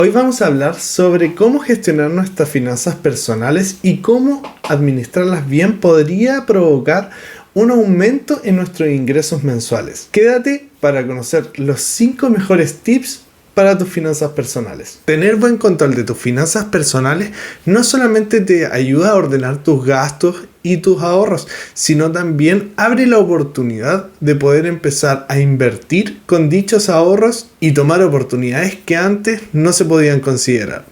Hoy vamos a hablar sobre cómo gestionar nuestras finanzas personales y cómo administrarlas bien podría provocar un aumento en nuestros ingresos mensuales. Quédate para conocer los 5 mejores tips para tus finanzas personales. Tener buen control de tus finanzas personales no solamente te ayuda a ordenar tus gastos y tus ahorros, sino también abre la oportunidad de poder empezar a invertir con dichos ahorros y tomar oportunidades que antes no se podían considerar.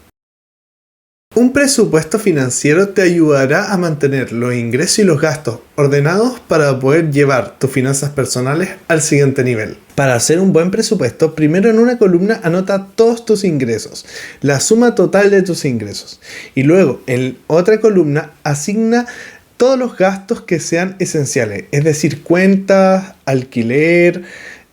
Un presupuesto financiero te ayudará a mantener los ingresos y los gastos ordenados para poder llevar tus finanzas personales al siguiente nivel. Para hacer un buen presupuesto, primero en una columna anota todos tus ingresos, la suma total de tus ingresos, y luego en otra columna asigna todos los gastos que sean esenciales, es decir, cuentas, alquiler,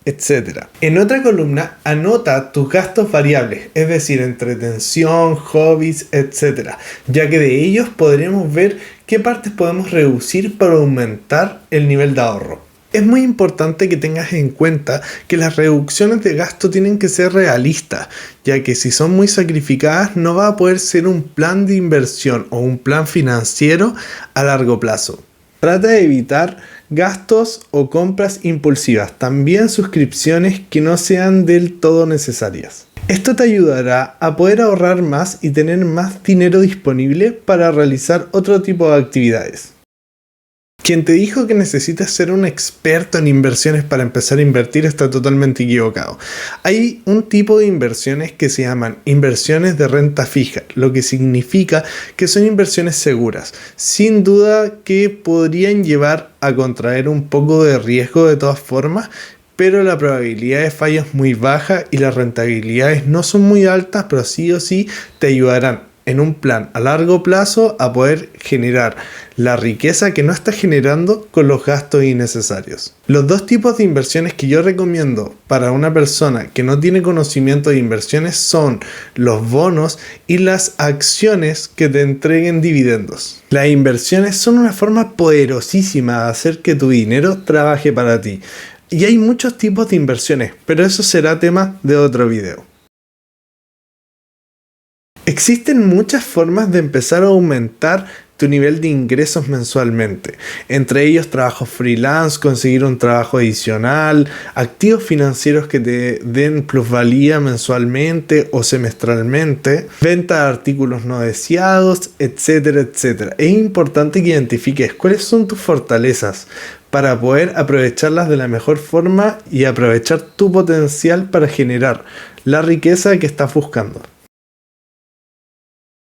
etc. En otra columna anota tus gastos variables, es decir, entretención, hobbies, etc. Ya que de ellos podremos ver qué partes podemos reducir para aumentar el nivel de ahorro. Es muy importante que tengas en cuenta que las reducciones de gasto tienen que ser realistas, ya que si son muy sacrificadas no va a poder ser un plan de inversión o un plan financiero a largo plazo. Trata de evitar gastos o compras impulsivas, también suscripciones que no sean del todo necesarias. Esto te ayudará a poder ahorrar más y tener más dinero disponible para realizar otro tipo de actividades. Quien te dijo que necesitas ser un experto en inversiones para empezar a invertir está totalmente equivocado. Hay un tipo de inversiones que se llaman inversiones de renta fija, lo que significa que son inversiones seguras. Sin duda que podrían llevar a contraer un poco de riesgo de todas formas, pero la probabilidad de fallo es muy baja y las rentabilidades no son muy altas, pero sí o sí te ayudarán en un plan a largo plazo a poder generar la riqueza que no estás generando con los gastos innecesarios. Los dos tipos de inversiones que yo recomiendo para una persona que no tiene conocimiento de inversiones son los bonos y las acciones que te entreguen dividendos. Las inversiones son una forma poderosísima de hacer que tu dinero trabaje para ti. Y hay muchos tipos de inversiones, pero eso será tema de otro video. Existen muchas formas de empezar a aumentar tu nivel de ingresos mensualmente. Entre ellos trabajos freelance, conseguir un trabajo adicional, activos financieros que te den plusvalía mensualmente o semestralmente, venta de artículos no deseados, etcétera, etcétera. Es importante que identifiques cuáles son tus fortalezas para poder aprovecharlas de la mejor forma y aprovechar tu potencial para generar la riqueza que estás buscando.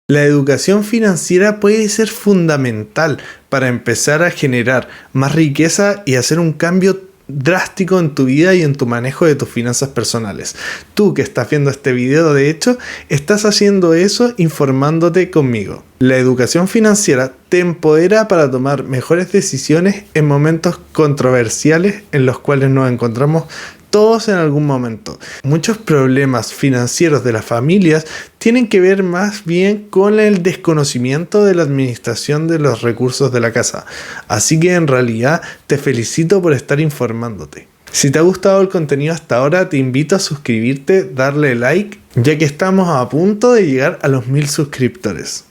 La educación financiera puede ser fundamental para empezar a generar más riqueza y hacer un cambio drástico en tu vida y en tu manejo de tus finanzas personales. Tú que estás viendo este video, de hecho, estás haciendo eso informándote conmigo. La educación financiera te empodera para tomar mejores decisiones en momentos controversiales en los cuales nos encontramos todos en algún momento. Muchos problemas financieros de las familias tienen que ver más bien con el desconocimiento de la administración de los recursos de la casa. Así que en realidad te felicito por estar informándote. Si te ha gustado el contenido hasta ahora, te invito a suscribirte, darle like, ya que estamos a punto de llegar a los 1000 suscriptores.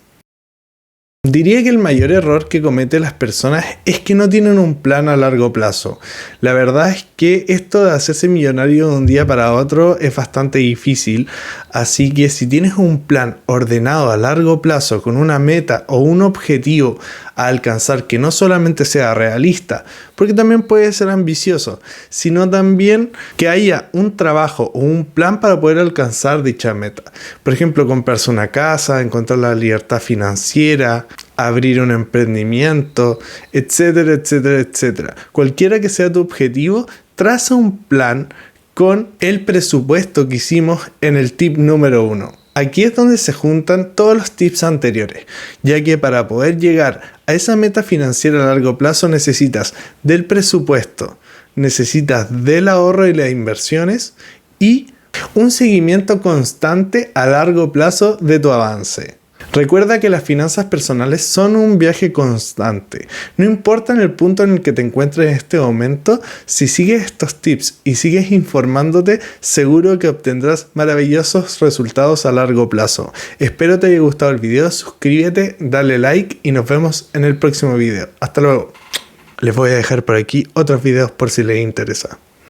Diría que el mayor error que cometen las personas es que no tienen un plan a largo plazo. La verdad es que esto de hacerse millonario de un día para otro es bastante difícil, así que si tienes un plan ordenado a largo plazo con una meta o un objetivo a alcanzar que no solamente sea realista, porque también puede ser ambicioso, sino también que haya un trabajo o un plan para poder alcanzar dicha meta. Por ejemplo, comprarse una casa, encontrar la libertad financiera, abrir un emprendimiento, etcétera, etcétera, etcétera. Cualquiera que sea tu objetivo, traza un plan con el presupuesto que hicimos en el tip número 1. Aquí es donde se juntan todos los tips anteriores, ya que para poder llegar a esa meta financiera a largo plazo necesitas del presupuesto, necesitas del ahorro y las inversiones y un seguimiento constante a largo plazo de tu avance. Recuerda que las finanzas personales son un viaje constante. No importa en el punto en el que te encuentres en este momento, si sigues estos tips y sigues informándote, seguro que obtendrás maravillosos resultados a largo plazo. Espero te haya gustado el video, suscríbete, dale like y nos vemos en el próximo video. Hasta luego. Les voy a dejar por aquí otros videos por si les interesa.